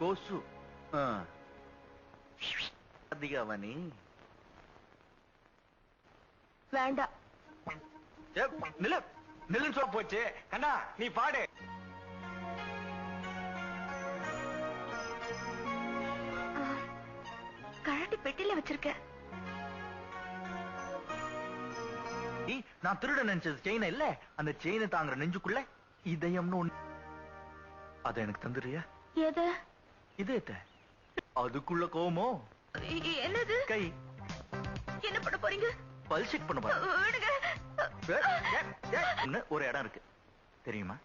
கோசு அதிகவனி வேண்டாம். நில நிலன்னு சொல்ல போச்சு. கண்ணா நீ பாடு. கழட்டி பெட்டில வச்சிருக்க. நான் திருட நினைச்சது செயின இல்ல, அந்த செயினை தாங்குற நெஞ்சுக்குள்ள இதயம்னு ஒண்ணு. அத எனக்கு தந்துறியா? எது? இதயத்தை. அதுக்குள்ள கோவமோ? என்னது? கை. என்ன பண்ண போறீங்க? பல்ஸ் செக் பண்ண போறேன். ஒரு இடம் இருக்கு தெரியுமா?